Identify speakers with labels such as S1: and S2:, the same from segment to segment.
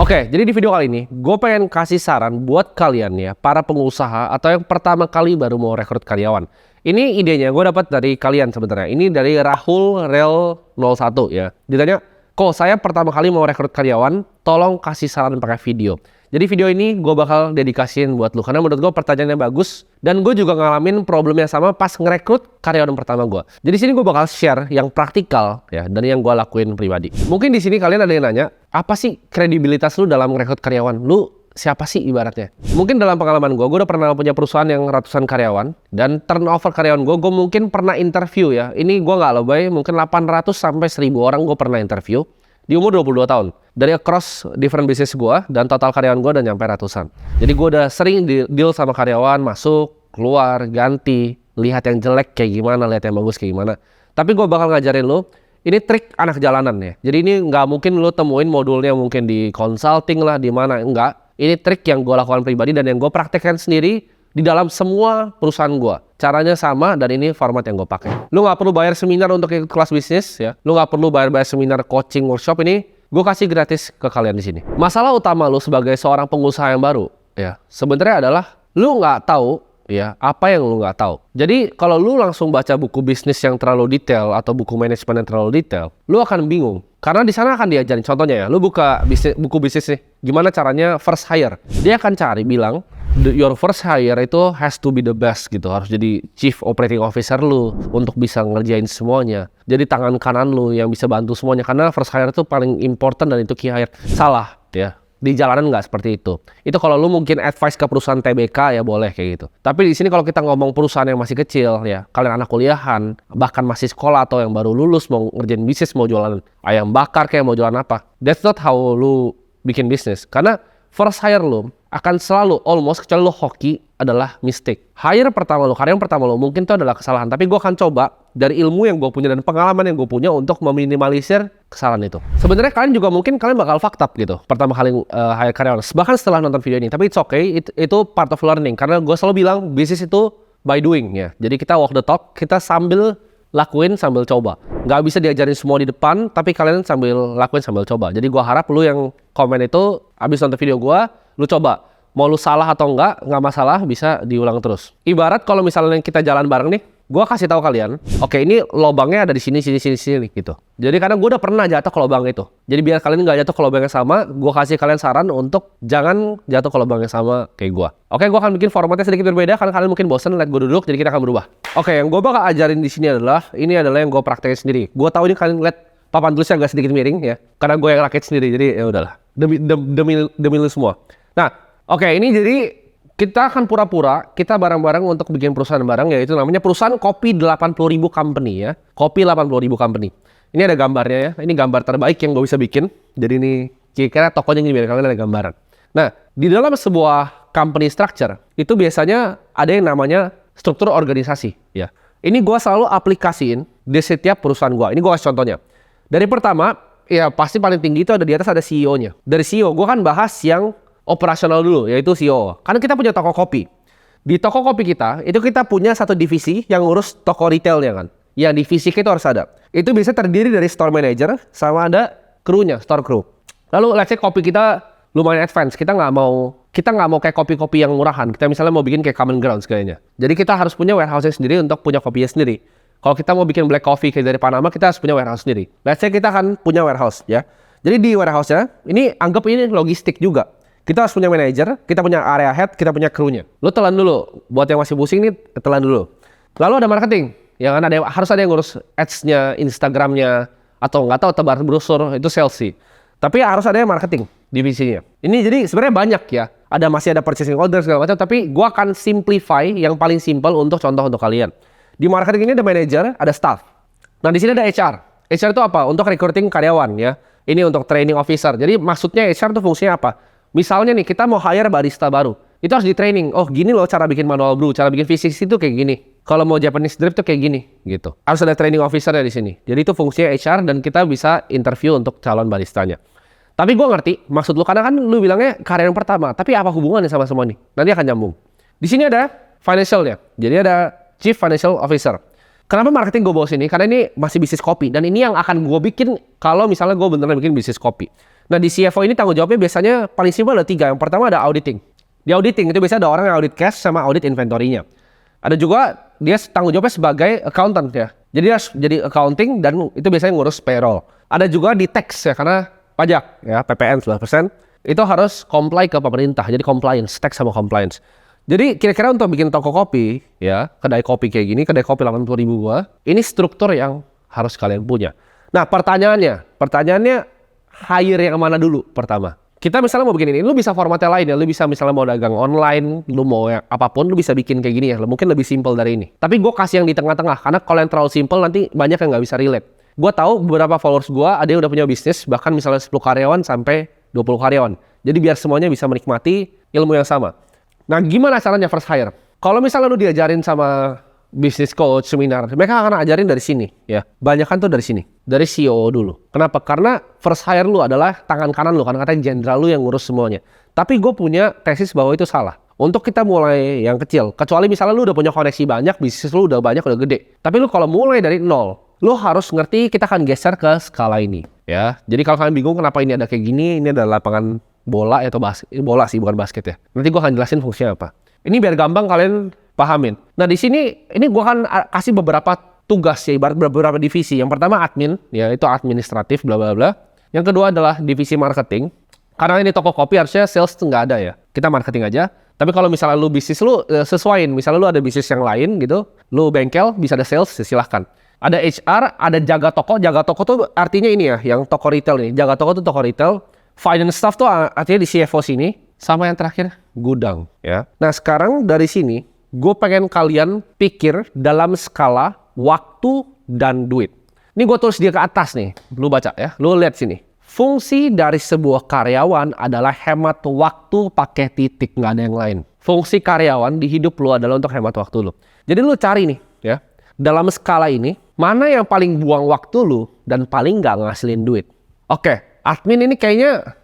S1: Oke, jadi di video kali ini gue pengen kasih saran buat kalian ya, para pengusaha atau yang pertama kali baru mau rekrut karyawan. Ini idenya gue dapat dari kalian sebenarnya. Ini dari Rahul Rel 01 ya. Ditanya, kok saya pertama kali mau rekrut karyawan, tolong kasih saran pakai video. Jadi video ini gue bakal dedikasiin buat lu karena menurut gue pertanyaannya bagus dan gue juga ngalamin problemnya sama pas ngerekrut karyawan pertama gue. Jadi sini gue bakal share yang praktikal ya dari yang gue lakuin pribadi. Mungkin di sini kalian ada yang nanya, apa sih kredibilitas lu dalam ngerekrut karyawan? Lu siapa sih ibaratnya? Mungkin dalam pengalaman gue udah pernah punya perusahaan yang ratusan karyawan dan turnover karyawan gue mungkin pernah interview ya. Ini gue nggak lebay, mungkin 800 sampai 1000 orang gue pernah interview di umur 22 tahun. Dari across different business gue dan total karyawan gue udah nyampe ratusan. Jadi gue udah sering deal sama karyawan, masuk, keluar, ganti, lihat yang jelek kayak gimana, lihat yang bagus kayak gimana. Tapi gue bakal ngajarin lu, ini trik anak jalanan ya. Jadi ini nggak mungkin lu temuin modulnya mungkin di consulting lah, di mana, enggak. Ini trik yang gue lakukan pribadi dan yang gue praktekkan sendiri di dalam semua perusahaan gue. Caranya sama dan ini format yang gue pakai. Lu nggak perlu bayar seminar untuk ikut kelas bisnis ya. Lu nggak perlu bayar seminar coaching workshop, ini gue kasih gratis ke kalian di sini. Masalah utama lu sebagai seorang pengusaha yang baru ya, sebenarnya adalah lu nggak tahu ya apa yang lu nggak tahu. Jadi kalau lu langsung baca buku bisnis yang terlalu detail atau buku manajemen yang terlalu detail, lu akan bingung. Karena di sana akan diajarin, contohnya ya, lu buka buku bisnis nih, gimana caranya first hire. Dia akan cari bilang, your first hire itu has to be the best gitu. Harus jadi chief operating officer lu untuk bisa ngerjain semuanya. Jadi tangan kanan lu yang bisa bantu semuanya. Karena first hire itu paling important dan itu key hire. Salah ya. Di jalanan nggak seperti itu. Itu kalau lu mungkin advice ke perusahaan TBK ya boleh kayak gitu. Tapi di sini kalau kita ngomong perusahaan yang masih kecil ya, kalian anak kuliahan, bahkan masih sekolah atau yang baru lulus mau ngerjain bisnis, mau jualan ayam bakar kayak mau jualan apa. That's not how lu bikin bisnis. Karena first hire lu akan selalu almost, kecuali lu hoki, adalah mistake. Hire pertama lu, karyawan pertama lu mungkin itu adalah kesalahan. Tapi gue akan coba dari ilmu yang gue punya dan pengalaman yang gue punya untuk meminimalisir kesalahan itu. Sebenarnya kalian juga mungkin kalian bakal fucked up gitu pertama kali hire karyawan. Bahkan setelah nonton video ini. Tapi it's okay, itu part of learning. Karena gue selalu bilang bisnis itu by doing ya. Jadi kita walk the talk, kita sambil lakuin sambil coba. Nggak bisa diajarin semua di depan, tapi kalian sambil lakuin sambil coba. Jadi gue harap lu yang komen itu abis nonton video gue, lu coba. Mau lu salah atau nggak masalah, bisa diulang terus. Ibarat kalau misalnya kita jalan bareng nih, gue kasih tahu kalian, oke ini lobangnya ada di sini gitu. Jadi karena gue udah pernah jatuh ke lobang itu. Jadi biar kalian nggak jatuh ke lobang yang sama, gue kasih kalian saran untuk jangan jatuh ke lobang yang sama kayak gue. Oke, gue akan bikin formatnya sedikit berbeda karena kalian mungkin bosan lihat gue duduk, jadi kita akan berubah. Oke, yang gue bakal ajarin di sini adalah, ini adalah yang gue praktekin sendiri. Gue tahu ini kalian lihat papan tulisnya agak sedikit miring ya, karena gue yang rakit sendiri, jadi ya udahlah. Demi lu semua. Nah, oke, ini jadi kita akan pura-pura kita bareng-bareng untuk bikin perusahaan bareng, yaitu namanya perusahaan Kopi 80.000 Company ya. Kopi 80.000 Company. Ini ada gambarnya ya. Ini gambar terbaik yang gue bisa bikin. Jadi ini kira-kira tokonya ini biar kalian ada gambaran. Nah, di dalam sebuah company structure itu biasanya ada yang namanya struktur organisasi ya. Ini gue selalu aplikasiin di setiap perusahaan gue. Ini gue kasih contohnya. Dari pertama, ya pasti paling tinggi itu ada di atas ada CEO-nya. Dari CEO, gue kan bahas yang operasional dulu, yaitu CEO. Karena kita punya toko kopi. Di toko kopi kita, itu kita punya satu divisi yang ngurus toko retailnya kan. Yang divisi kita harus ada. Itu bisa terdiri dari store manager sama ada krunya, store crew. Lalu let's say kopi kita lumayan advance. Kita nggak mau kayak kopi-kopi yang murahan. Kita misalnya mau bikin kayak Common Grounds kayaknya. Jadi kita harus punya warehouse sendiri untuk punya kopinya sendiri. Kalau kita mau bikin black coffee kayak dari Panama, kita harus punya warehouse sendiri. Let's say kita akan punya warehouse ya. Jadi di warehouse-nya, ini anggap ini logistik juga. Kita harus punya manajer, kita punya area head, kita punya krunya. Lu telan dulu. Buat yang masih pusing nih, telan dulu. Lalu ada marketing. Harus ada yang ngurus ads-nya, Instagram-nya, atau nggak tahu tebar brosur, itu sales sih. Tapi harus ada yang marketing divisinya. Ini jadi sebenarnya banyak ya. Masih ada purchasing order segala macam, tapi gua akan simplify yang paling simple untuk contoh untuk kalian. Di marketing ini ada manajer, ada staff. Nah, di sini ada HR. HR itu apa? Untuk recruiting karyawan ya. Ini untuk training officer. Jadi maksudnya HR itu fungsinya apa? Misalnya nih, kita mau hire barista baru. Itu harus di training. Oh, gini loh cara bikin manual brew, cara bikin V6 itu kayak gini. Kalau mau Japanese drip tuh kayak gini, gitu. Harus ada training officer ya di sini. Jadi itu fungsinya HR dan kita bisa interview untuk calon baristanya. Tapi gue ngerti maksud lu, karena kan lu bilangnya karyawan pertama. Tapi apa hubungannya sama semua nih? Nanti akan nyambung. Di sini ada financialnya. Jadi ada Chief Financial Officer. Kenapa marketing gue bawa sini? Karena ini masih bisnis kopi. Dan ini yang akan gue bikin kalau misalnya gue beneran bikin bisnis kopi. Nah, di CFO ini tanggung jawabnya biasanya paling simpel ada 3. Yang pertama ada auditing. Di auditing itu biasanya ada orang yang audit cash sama audit inventory-nya. Ada juga dia tanggung jawabnya sebagai accountant ya. Jadi dia jadi accounting dan itu biasanya ngurus payroll. Ada juga di tax ya, karena pajak ya, PPN 11%. Itu harus comply ke pemerintah. Jadi compliance, tax sama compliance. Jadi kira-kira untuk bikin toko kopi ya, kedai kopi kayak gini, kedai kopi 80.000 gua, ini struktur yang harus kalian punya. Nah, pertanyaannya hire yang mana dulu pertama? Kita misalnya mau bikin ini, lu bisa formatnya lain ya, lu bisa misalnya mau dagang online, lu mau yang apapun, lu bisa bikin kayak gini ya, mungkin lebih simple dari ini. Tapi gue kasih yang di tengah-tengah, karena kalau yang terlalu simple nanti banyak yang nggak bisa relate. Gue tahu beberapa followers gue, ada yang udah punya bisnis, bahkan misalnya 10 karyawan sampai 20 karyawan. Jadi biar semuanya bisa menikmati ilmu yang sama. Nah, gimana caranya first hire? Kalau misalnya lu diajarin sama business coach, seminar, mereka akan ajarin dari sini ya. Banyak kan tuh dari sini, dari CEO dulu. Kenapa? Karena first hire lu adalah tangan kanan lu, kan katanya jenderal lu yang ngurus semuanya. Tapi gue punya tesis bahwa itu salah. Untuk kita mulai yang kecil, kecuali misalnya lu udah punya koneksi banyak, bisnis lu udah banyak, udah gede. Tapi lu kalau mulai dari nol, lu harus ngerti kita akan geser ke skala ini ya. Jadi kalau kalian bingung kenapa ini ada kayak gini, ini ada lapangan bola atau basket, bola sih bukan basket ya. Nanti gue akan jelasin fungsinya apa. Ini biar gampang kalian pahamin. Nah, di sini ini gua akan kasih beberapa tugas ya, ibarat beberapa divisi. Yang pertama admin, ya itu administratif bla bla bla. Yang kedua adalah divisi marketing. Karena ini toko kopi harusnya sales nggak ada ya. Kita marketing aja. Tapi kalau misalnya lu bisnis lu sesuaiin, misalnya lu ada bisnis yang lain gitu, lu bengkel bisa ada sales, silahkan. Ada HR, ada jaga toko. Jaga toko tuh artinya ini ya, yang toko retail nih. Jaga toko tuh toko retail. Finance staff tuh artinya di CFO sini. Sama yang terakhir, gudang ya. Nah, sekarang dari sini gue pengen kalian pikir dalam skala waktu dan duit. Ini gue tulis dia ke atas nih. Lu baca ya. Lu lihat sini. Fungsi dari sebuah karyawan adalah hemat waktu pakai titik. Nggak ada yang lain. Fungsi karyawan di hidup lu adalah untuk hemat waktu lu. Jadi lu cari nih ya. Dalam skala ini, mana yang paling buang waktu lu dan paling nggak ngasilin duit. Oke, admin ini kayaknya...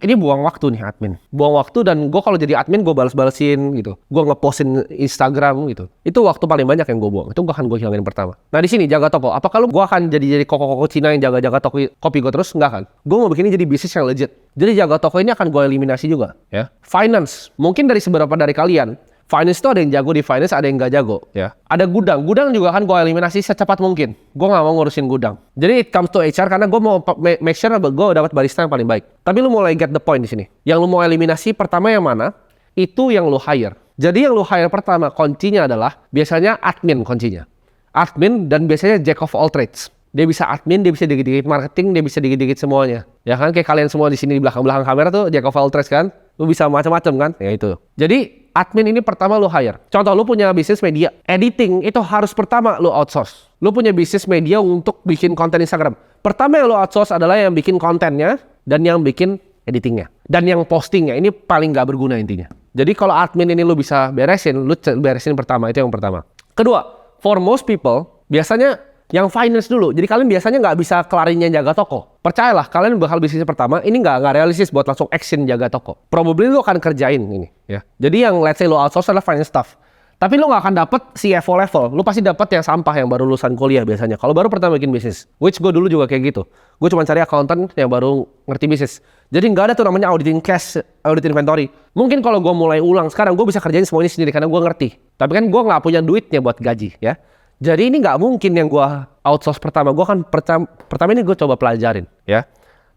S1: ini buang waktu nih admin. Buang waktu dan gue kalau jadi admin gue balas-balesin gitu. Gue ngepostin Instagram gitu. Itu waktu paling banyak yang gue buang. Itu akan gue hilangin pertama. Nah di sini jaga toko. Apakah gue akan jadi koko-koko Cina yang jaga-jaga toko kopi gue terus? Enggak kan. Gue mau bikin ini jadi bisnis yang legit. Jadi jaga toko ini akan gue eliminasi juga ya. Finance. Mungkin dari seberapa dari kalian finance itu ada yang jago di finance, ada yang nggak jago ya. Ada gudang juga kan gue eliminasi secepat mungkin. Gue nggak mau ngurusin gudang. Jadi it comes to HR karena gue mau make sure gue dapat barista yang paling baik. Tapi lu mulai get the point di sini. Yang lu mau eliminasi pertama yang mana? Itu yang lu hire. Jadi yang lu hire pertama kuncinya adalah biasanya admin kuncinya. Admin dan biasanya jack of all trades. Dia bisa admin, dia bisa dikit-dikit marketing, dia bisa dikit-dikit semuanya. Ya kan kayak kalian semua di sini di belakang-belakang kamera tuh jack of all trades kan? Lu bisa macam-macam kan? Ya itu. Jadi admin ini pertama lu hire. Contoh lu punya bisnis media, editing itu harus pertama lu outsource. Lu punya bisnis media untuk bikin konten Instagram. Pertama yang lu outsource adalah yang bikin kontennya dan yang bikin editingnya. Dan yang postingnya ini paling nggak berguna intinya. Jadi kalau admin ini lu bisa beresin, lu beresin pertama, itu yang pertama. Kedua, for most people, biasanya yang finance dulu. Jadi kalian biasanya nggak bisa kelarinnya jaga toko. Percayalah, kalian bakal bisnis pertama, ini nggak realistis buat langsung action jaga toko. Probably lu akan kerjain ini ya. Jadi yang let's say lu outsource adalah finance staff. Tapi lu nggak akan dapet CFO level. Lu pasti dapet yang sampah yang baru lulusan kuliah biasanya. Kalau baru pertama bikin bisnis. Which gue dulu juga kayak gitu. Gue cuma cari accountant yang baru ngerti bisnis. Jadi nggak ada tuh namanya auditing cash, audit inventory. Mungkin kalau gue mulai ulang sekarang, gue bisa kerjain semuanya sendiri karena gue ngerti. Tapi kan gue nggak punya duitnya buat gaji ya. Jadi ini nggak mungkin yang gue outsource pertama. Gue kan pertama ini gue coba pelajarin ya.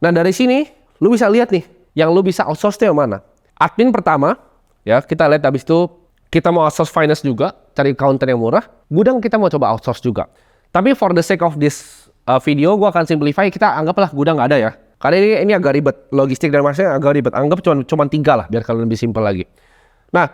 S1: Nah dari sini lu bisa lihat nih, yang lu bisa outsource itu yang mana. Admin pertama ya, kita lihat habis itu kita mau outsource finance juga, cari accountant yang murah. Gudang kita mau coba outsource juga. Tapi for the sake of this video, gue akan simplify, kita anggaplah gudang nggak ada ya. Karena ini agak ribet, logistik dan marketing agak ribet. Anggap cuma 3 lah, biar kalian lebih simpel lagi. Nah,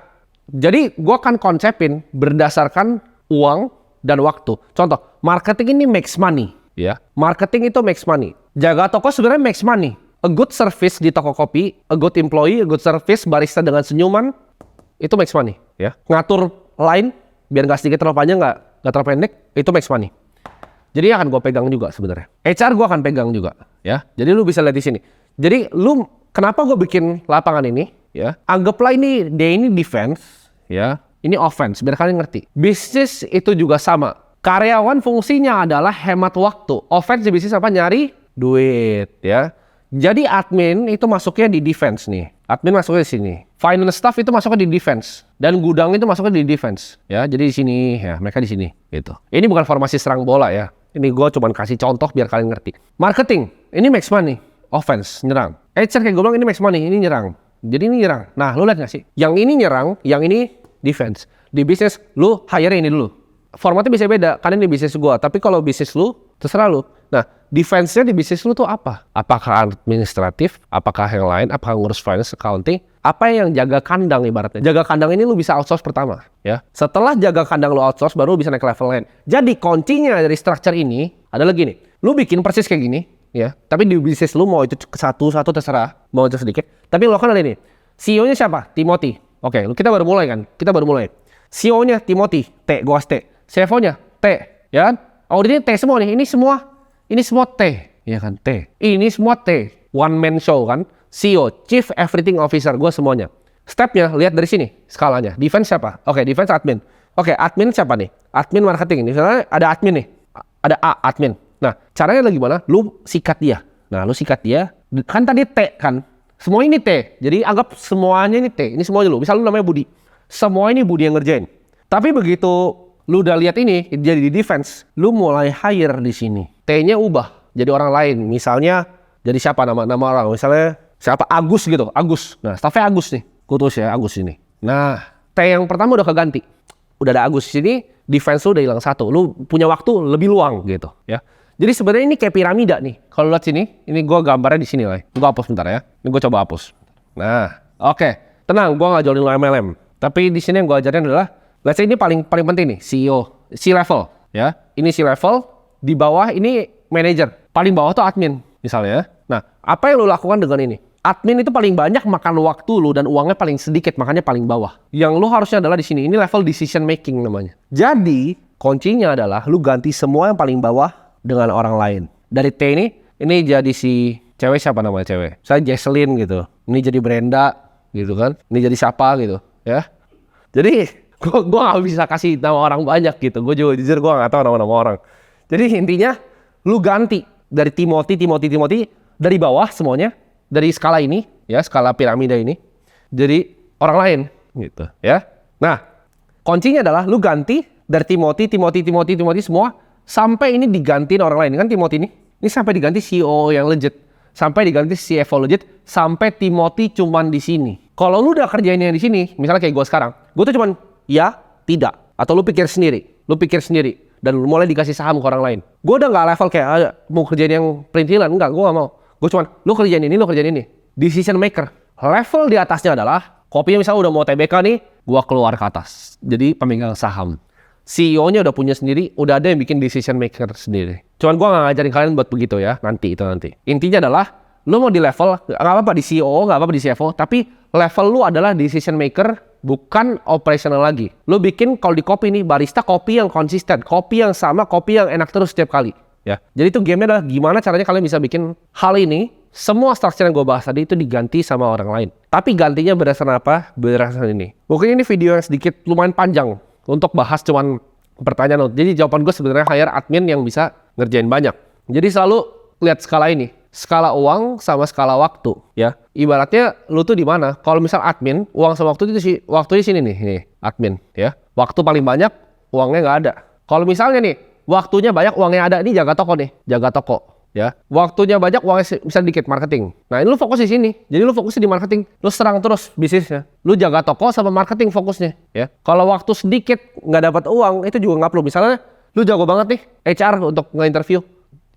S1: jadi gue akan konsepin berdasarkan uang dan waktu. Contoh, marketing ini makes money ya. Marketing itu makes money. Jaga toko sebenarnya makes money. A good service di toko kopi, a good employee, a good service, barista dengan senyuman, itu makes money ya. Ngatur line biar nggak sedikit terlalu panjang, nggak terlalu pendek, itu makes money. Jadi akan gue pegang juga sebenarnya. HR gue akan pegang juga ya. Jadi lu bisa lihat di sini. Jadi lu kenapa gue bikin lapangan ini ya? Anggaplah ini defense ya. Ini offense, biar kalian ngerti. Bisnis itu juga sama. Karyawan fungsinya adalah hemat waktu. Offense di bisnis apa? Nyari duit ya. jadi admin itu masuknya di defense nih. Admin masuknya di sini. Finance staff itu masuknya di defense. Dan gudang itu masuknya di defense. Ya, jadi di sini, ya mereka di sini. Gitu. Ini bukan formasi serang bola ya. Ini gue cuma kasih contoh biar kalian ngerti. Marketing, ini makes money. Offense, nyerang. HR kayak gue bilang ini makes money, ini nyerang. Jadi ini nyerang. Nah, lu lihat gak sih? Yang ini nyerang, yang ini defense. Di bisnis, lu hire ini dulu. Formatnya bisa beda, kan ini bisnis gua. Tapi kalau bisnis lu, terserah lu. Nah, defense-nya di bisnis lu tuh apa? Apakah administratif? Apakah yang lain? Apakah ngurus finance, accounting? Apa yang jaga kandang ibaratnya? Jaga kandang ini lu bisa outsource pertama. Ya. Setelah jaga kandang lu outsource, baru lu bisa naik level lain. Jadi kuncinya dari structure ini adalah gini. Lu bikin persis kayak gini. Ya. Tapi di bisnis lu mau itu satu-satu terserah. Mau itu sedikit. Tapi lo kan ada ini. CEO-nya siapa? Timothy. Oke, kita baru mulai kan? Kita baru mulai. CEO-nya Timothy. T, gua kasih T. CFO-nya T, ya kan? Auditnya T semua nih, ini semua T, ya kan? T. Ini semua T, one man show kan? CEO, Chief Everything Officer, gue semuanya. Stepnya, lihat dari sini, skalanya. Defense siapa? Oke, defense admin. Oke, admin siapa nih? Admin marketing. Misalnya ada admin nih, ada A, admin. Nah, caranya lagi gimana? Lu sikat dia. Nah, lu sikat dia, kan tadi T kan? Semua ini T, jadi anggap semuanya ini T. Ini semuanya lu, misal lu namanya Budi. Semua ini Budi yang ngerjain. Tapi begitu lu udah lihat ini jadi di defense, lu mulai hire di sini. T-nya ubah jadi orang lain. Misalnya jadi siapa nama orang? Misalnya siapa? Agus gitu. Agus. Nah, staffnya Agus nih. Kutus ya Agus ini. Nah, T yang pertama udah keganti. Udah ada Agus di sini, defense lu udah hilang satu. Lu punya waktu lebih luang gitu ya. Jadi sebenarnya ini kayak piramida nih. Kalau lihat sini, ini gua gambarnya di sini lah. Gua hapus bentar ya. Ini gua coba hapus. Nah, oke. Tenang, gua nggak jualin lu MLM. Tapi di sini yang gua ajarin adalah let's say ini paling penting nih, CEO, C-level, ya. Ini C-level, di bawah ini manager, paling bawah tuh admin, misalnya. Nah, apa yang lo lakukan dengan ini? Admin itu paling banyak makan waktu lo dan uangnya paling sedikit, makanya paling bawah. Yang lo harusnya adalah di sini, ini level decision making namanya. Jadi, kuncinya adalah lo ganti semua yang paling bawah dengan orang lain. Dari T ini jadi si cewek siapa namanya cewek? Saya Jesselyn gitu. Ini jadi Brenda gitu kan. Ini jadi siapa gitu, ya. Jadi gue gak bisa kasih nama orang banyak gitu. Gue juga jujur gue gak tahu nama-nama orang. Jadi intinya lu ganti dari Timothy dari bawah semuanya, dari skala ini ya, skala piramida ini jadi orang lain gitu ya. Nah, kuncinya adalah lu ganti dari Timothy semua sampai ini digantiin orang lain. Kan Timothy ini sampai diganti CEO yang legit, sampai diganti CFO legit, sampai Timothy cuman di sini. Kalau lu udah kerjain yang di sini, misalnya kayak gue sekarang, gue tuh cuman ya, tidak. Atau lu pikir sendiri. Dan lu mulai dikasih saham ke orang lain. Gue udah gak level kayak mau kerjain yang perintilan. Enggak, gue gak mau. Gue cuman, lu kerjain ini. Decision maker. Level di atasnya adalah, kopinya misalnya udah mau TBK nih, gue keluar ke atas. Jadi pemegang saham. CEO-nya udah punya sendiri, udah ada yang bikin decision maker sendiri. Cuman gue gak ngajarin kalian buat begitu ya, nanti. Intinya adalah, lu mau di level, gak apa-apa di CEO, gak apa-apa di CFO, tapi level lu adalah decision maker, bukan operational lagi. Lu bikin kalau di kopi nih, barista kopi yang konsisten, kopi yang sama, kopi yang enak terus setiap kali. Ya. Jadi itu game-nya adalah gimana caranya kalian bisa bikin hal ini, semua structure yang gue bahas tadi itu diganti sama orang lain. Tapi gantinya berdasarkan apa? Berdasarkan ini. Mungkin ini video yang sedikit lumayan panjang untuk bahas cuman pertanyaan. Jadi jawaban gue sebenarnya hire admin yang bisa ngerjain banyak. Jadi selalu lihat skala ini. Skala uang sama skala waktu, ya. Ibaratnya lu tuh di mana? Kalau misal admin, uang sama waktu itu waktunya sini nih, admin, ya. Waktu paling banyak, uangnya nggak ada. Kalau misalnya nih, waktunya banyak, uangnya ada, ini jaga toko nih, ya. Waktunya banyak, uangnya bisa dikit, marketing. Nah, ini lu fokus di sini. Jadi lu fokusnya di marketing, lu serang terus bisnisnya. Lu jaga toko sama marketing fokusnya, ya. Kalau waktu sedikit nggak dapat uang, itu juga nggak perlu. Misalnya, lu jago banget nih, HR untuk nge-interview.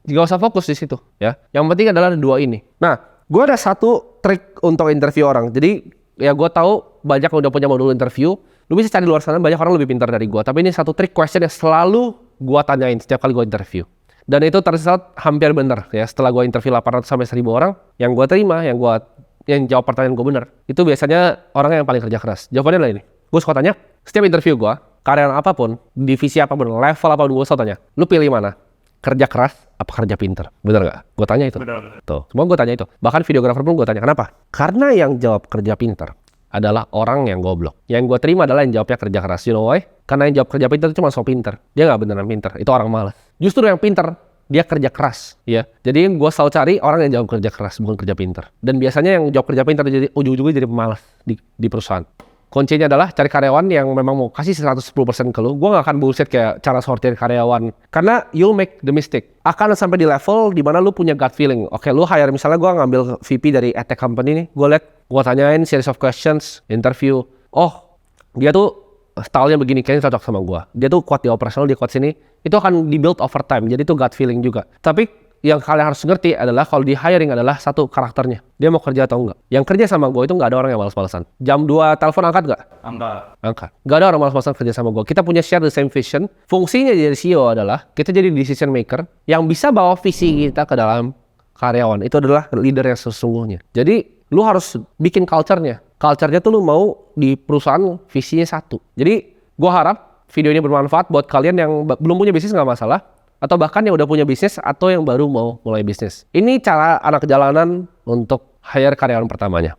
S1: Gak usah fokus di situ ya. Yang penting adalah dua ini. Nah, gue ada satu trik untuk interview orang. Jadi ya gue tahu banyak yang udah punya modul interview. Lu bisa cari di luar sana, banyak orang lebih pintar dari gue. Tapi ini satu trik question yang selalu gue tanyain setiap kali gue interview. Dan itu ternyata hampir benar ya. Setelah gue interview 800 sampai 1000 orang, yang gue terima, yang jawab pertanyaan gue benar, itu biasanya orang yang paling kerja keras. Jawabannya adalah ini. Gue suka tanya, setiap interview gue, karyawan apapun, divisi apapun, level apapun, gue selalu tanya, lu pilih mana? Kerja keras apa kerja pinter? Bener gak? Gue tanya itu. Bener. Tuh, semua gue tanya itu. Bahkan videografer pun gue tanya, kenapa? Karena yang jawab kerja pinter adalah orang yang goblok. Yang gue terima adalah yang jawabnya kerja keras. You know why? Karena yang jawab kerja pinter itu cuma so pinter. Dia gak beneran pinter. Itu orang malas. Justru yang pinter dia kerja keras, ya. Jadi gue selalu cari orang yang jawab kerja keras, bukan kerja pintar. Dan biasanya yang jawab kerja pintar jadi ujung-ujungnya jadi pemalas di perusahaan. Kuncinya adalah cari karyawan yang memang mau kasih 110% ke lu. Gue gak akan bullshit kayak cara sortir karyawan. Karena you'll make the mistake. Akan sampai di level dimana lu punya gut feeling. Oke, lu hire, misalnya gue ngambil VP dari edtech company nih. Gue tanyain series of questions, interview. Oh, dia tuh stylenya begini, kayaknya cocok sama gue. Dia tuh kuat di operasional, dia kuat sini. Itu akan di-build over time. Jadi itu gut feeling juga. Tapi yang kalian harus ngerti adalah kalau di hiring adalah satu karakternya. Dia mau kerja atau enggak. Yang kerja sama gue itu nggak ada orang yang malas-malasan. Jam 2 telepon angkat nggak? Angkat. Nggak ada orang malas-malasan kerja sama gue. Kita punya share the same vision. Fungsinya dari CEO adalah kita jadi decision maker yang bisa bawa visi kita ke dalam karyawan. Itu adalah leader yang sesungguhnya. Jadi lu harus bikin culture-nya. Culture-nya tuh lu mau di perusahaan visinya satu. Jadi gue harap video ini bermanfaat buat kalian yang belum punya bisnis, nggak masalah. Atau bahkan yang udah punya bisnis atau yang baru mau mulai bisnis. Ini cara anak jalanan untuk hire karyawan pertamanya.